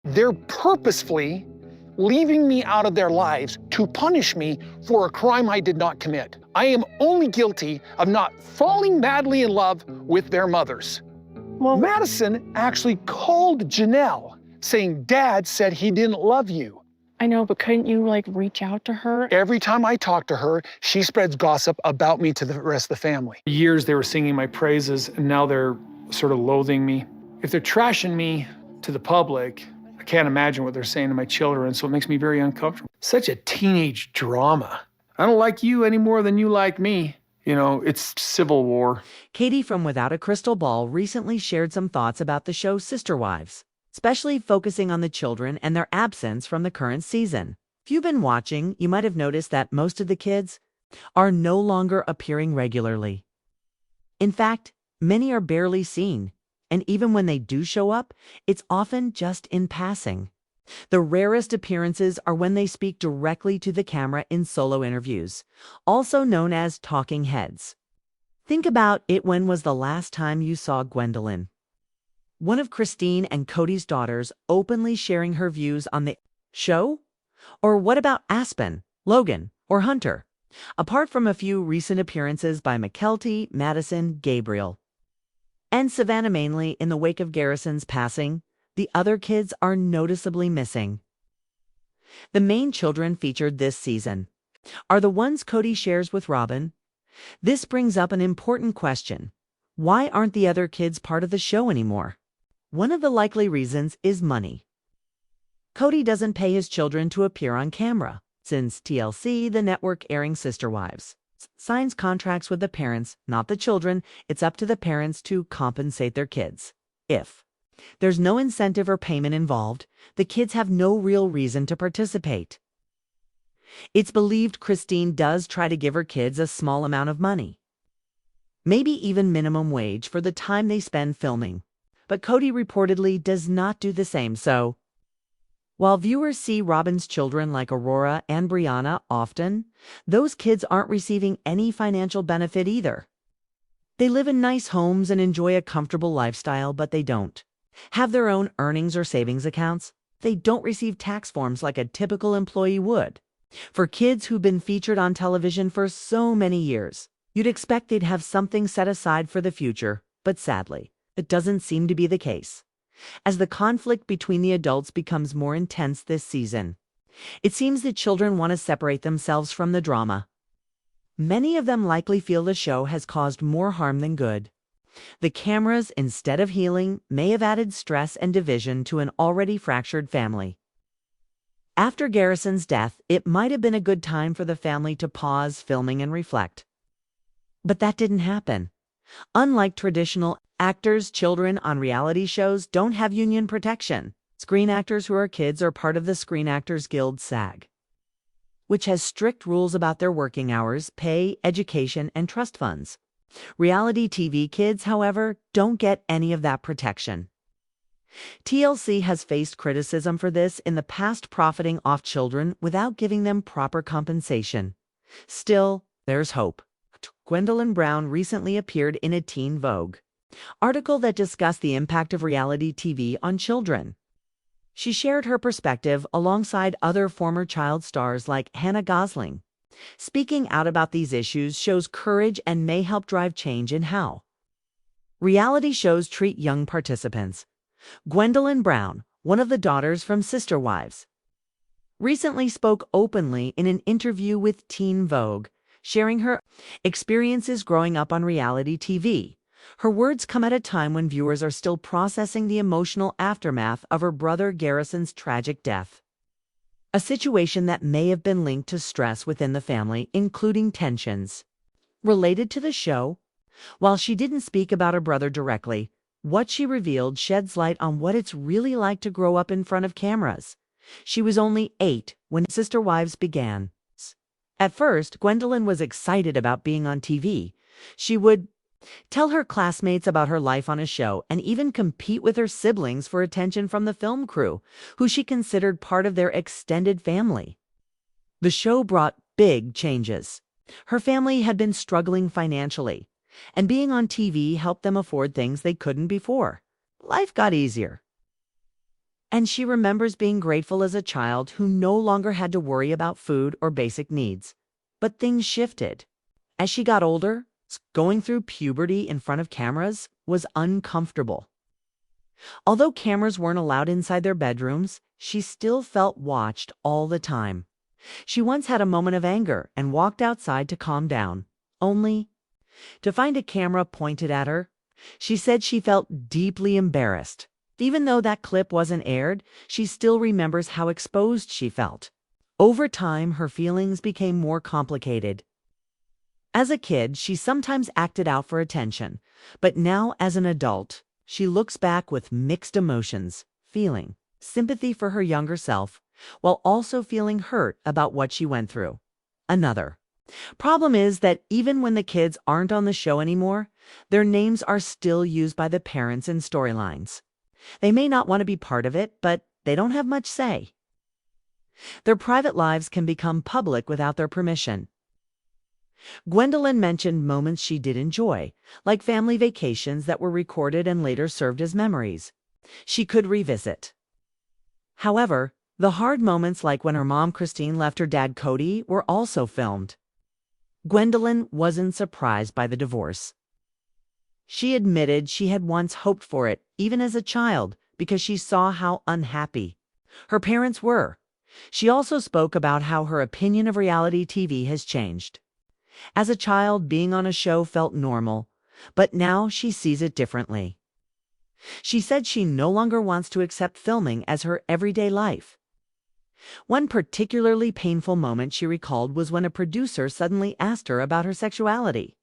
They're purposefully leaving me out of their lives to punish me for a crime I did not commit. I am only guilty of not falling madly in love with their mothers. Well, Madison actually called Janelle saying, "Dad said he didn't love you." I know, but couldn't you reach out to her? Every time I talk to her, she spreads gossip about me to the rest of the family. For years they were singing my praises, and now they're sort of loathing me. If they're trashing me to the public, I can't imagine what they're saying to my children, so it makes me very uncomfortable. Such a teenage drama. I don't like you any more than you like me. You know, it's civil war. Kody from Without a Crystal Ball recently shared some thoughts about the show Sister Wives, especially focusing on the children and their absence from the current season. If you've been watching, you might have noticed that most of the kids are no longer appearing regularly. In fact, many are barely seen, and even when they do show up, it's often just in passing. The rarest appearances are when they speak directly to the camera in solo interviews, also known as talking heads. Think about it. When was the last time you saw Gwendlyn, one of Christine and Kody's daughters, openly sharing her views on the show? Or what about Aspen, Logan, or Hunter? Apart from a few recent appearances by McKelty, Madison, Gabriel, and Savannah, mainly in the wake of Garrison's passing, the other kids are noticeably missing. The main children featured this season are the ones Kody shares with Robin. This brings up an important question. Why aren't the other kids part of the show anymore? One of the likely reasons is money. Kody doesn't pay his children to appear on camera, since TLC, the network airing Sister Wives, signs contracts with the parents, not the children. It's up to the parents to compensate their kids. If there's no incentive or payment involved, the kids have no real reason to participate. It's believed Christine does try to give her kids a small amount of money, maybe even minimum wage, for the time they spend filming. But Kody reportedly does not do the same. So, while viewers see Robin's children like Aurora and Brianna often, those kids aren't receiving any financial benefit either. They live in nice homes and enjoy a comfortable lifestyle, but they don't have their own earnings or savings accounts. They don't receive tax forms like a typical employee would. For kids who've been featured on television for so many years, you'd expect they'd have something set aside for the future, but sadly, it doesn't seem to be the case. As the conflict between the adults becomes more intense this season, it seems that children want to separate themselves from the drama. Many of them likely feel the show has caused more harm than good. The cameras, instead of healing, may have added stress and division to an already fractured family. After Garrison's death, it might have been a good time for the family to pause filming and reflect. But that didn't happen. Unlike traditional actors, children on reality shows don't have union protection. Screen actors who are kids are part of the Screen Actors Guild (SAG), which has strict rules about their working hours, pay, education, and trust funds. Reality TV kids, however, don't get any of that protection. TLC has faced criticism for this in the past, profiting off children without giving them proper compensation. Still, there's hope. Gwendlyn Brown recently appeared in a Teen Vogue article that discussed the impact of reality TV on children. She shared her perspective alongside other former child stars like Hannah Gosling. Speaking out about these issues shows courage and may help drive change in how reality shows treat young participants. Gwendlyn Brown, one of the daughters from Sister Wives, recently spoke openly in an interview with Teen Vogue, sharing her experiences growing up on reality TV. Her words come at a time when viewers are still processing the emotional aftermath of her brother Garrison's tragic death, a situation that may have been linked to stress within the family, including tensions related to the show. While she didn't speak about her brother directly, what she revealed sheds light on what it's really like to grow up in front of cameras. She was only 8 when Sister Wives began. At first, Gwendlyn was excited about being on TV. She would tell her classmates about her life on a show and even compete with her siblings for attention from the film crew, who she considered part of their extended family. The show brought big changes. Her family had been struggling financially, and being on TV helped them afford things they couldn't before. Life got easier. And she remembers being grateful as a child who no longer had to worry about food or basic needs. But things shifted. As she got older, going through puberty in front of cameras was uncomfortable. Although cameras weren't allowed inside their bedrooms, she still felt watched all the time. She once had a moment of anger and walked outside to calm down, only to find a camera pointed at her. She said she felt deeply embarrassed. Even though that clip wasn't aired, she still remembers how exposed she felt. Over time, her feelings became more complicated. As a kid, she sometimes acted out for attention, but now as an adult, she looks back with mixed emotions, feeling sympathy for her younger self, while also feeling hurt about what she went through. Another problem is that even when the kids aren't on the show anymore, their names are still used by the parents in storylines. They may not want to be part of it, but they don't have much say. Their private lives can become public without their permission. Gwendlyn mentioned moments she did enjoy, like family vacations that were recorded and later served as memories she could revisit. However, the hard moments, like when her mom Christine left her dad Kody, were also filmed. Gwendlyn wasn't surprised by the divorce. She admitted she had once hoped for it, even as a child, because she saw how unhappy her parents were. She also spoke about how her opinion of reality TV has changed. As a child, being on a show felt normal, but now she sees it differently. She said she no longer wants to accept filming as her everyday life. One particularly painful moment she recalled was when a producer suddenly asked her about her sexuality.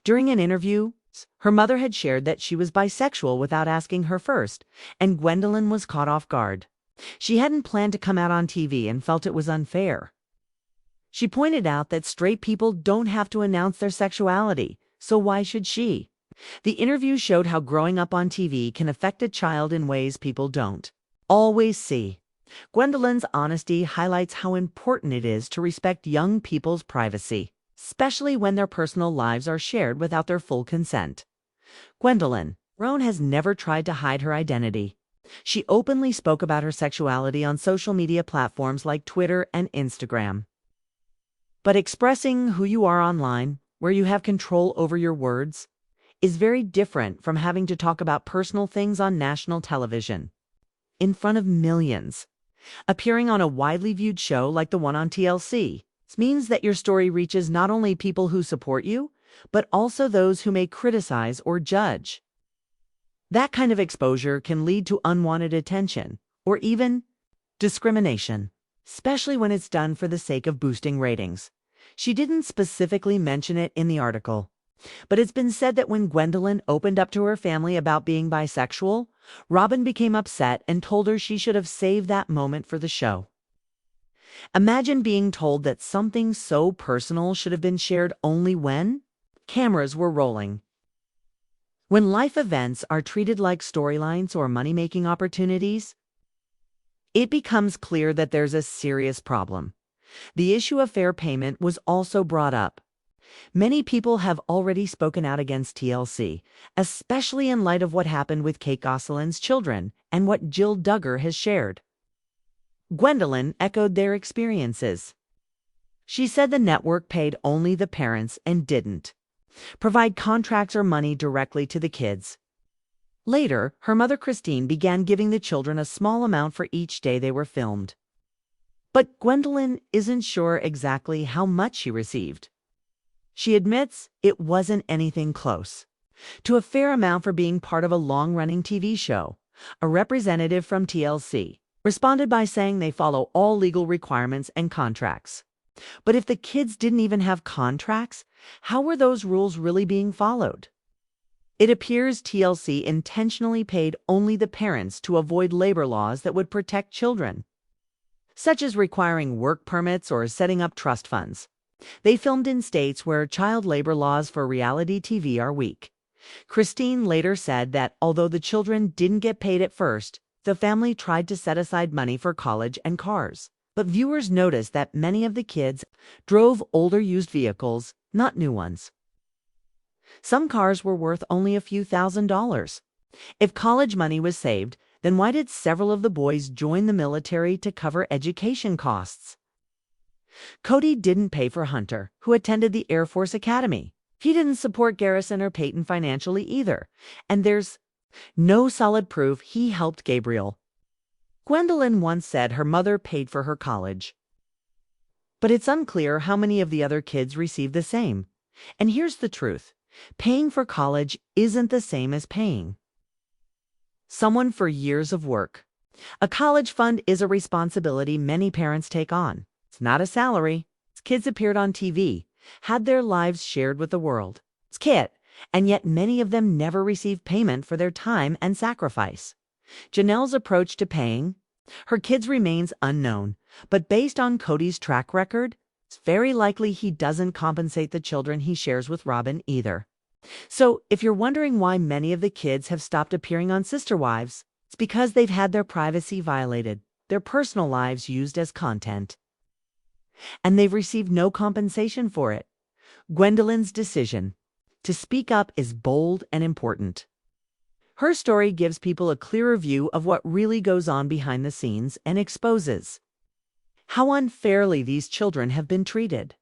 During an interview, her mother had shared that she was bisexual without asking her first, and Gwendlyn was caught off guard. She hadn't planned to come out on TV and felt it was unfair. She pointed out that straight people don't have to announce their sexuality, so why should she? The interview showed how growing up on TV can affect a child in ways people don't always see. Gwendlyn's honesty highlights how important it is to respect young people's privacy, especially when their personal lives are shared without their full consent. Gwendlyn Brown has never tried to hide her identity. She openly spoke about her sexuality on social media platforms like Twitter and Instagram. But expressing who you are online, where you have control over your words, is very different from having to talk about personal things on national television, in front of millions. Appearing on a widely viewed show like the one on TLC means that your story reaches not only people who support you, but also those who may criticize or judge. That kind of exposure can lead to unwanted attention or even discrimination, especially when it's done for the sake of boosting ratings. She didn't specifically mention it in the article, but it's been said that when Gwendlyn opened up to her family about being bisexual, Robin became upset and told her she should have saved that moment for the show. Imagine being told that something so personal should have been shared only when cameras were rolling. When life events are treated like storylines or money-making opportunities, it becomes clear that there's a serious problem. The issue of fair payment was also brought up. Many people have already spoken out against TLC, especially in light of what happened with Kate Gosselin's children and what Jill Duggar has shared. Gwendlyn echoed their experiences. She said the network paid only the parents and didn't provide contracts or money directly to the kids. Later, her mother Christine began giving the children a small amount for each day they were filmed. But Gwendlyn isn't sure exactly how much she received. She admits it wasn't anything close to a fair amount for being part of a long-running TV show. A representative from TLC responded by saying they follow all legal requirements and contracts. But if the kids didn't even have contracts, how were those rules really being followed? It appears TLC intentionally paid only the parents to avoid labor laws that would protect children, such as requiring work permits or setting up trust funds. They filmed in states where child labor laws for reality TV are weak. Christine later said that although the children didn't get paid at first, the family tried to set aside money for college and cars. But viewers noticed that many of the kids drove older used vehicles, not new ones. Some cars were worth only a few $1,000s. If college money was saved, Then why did several of the boys join the military to cover education costs? Kody didn't pay for Hunter, who attended the Air Force Academy. He didn't support Garrison or Peyton financially either. And there's no solid proof he helped Gabriel. Gwendlyn once said her mother paid for her college. But it's unclear how many of the other kids received the same. And here's the truth. Paying for college isn't the same as paying someone for years of work. A college fund is a responsibility many parents take on. It's not a salary. Kids appeared on TV, had their lives shared with the world. It's Kit, and yet many of them never received payment for their time and sacrifice. Janelle's approach to paying her kids remains unknown, but based on Kody's track record, it's very likely he doesn't compensate the children he shares with Robyn either. So if you're wondering why many of the kids have stopped appearing on Sister Wives, it's because they've had their privacy violated, their personal lives used as content, and they've received no compensation for it. Gwendlyn's decision to speak up is bold and important. Her story gives people a clearer view of what really goes on behind the scenes and exposes how unfairly these children have been treated.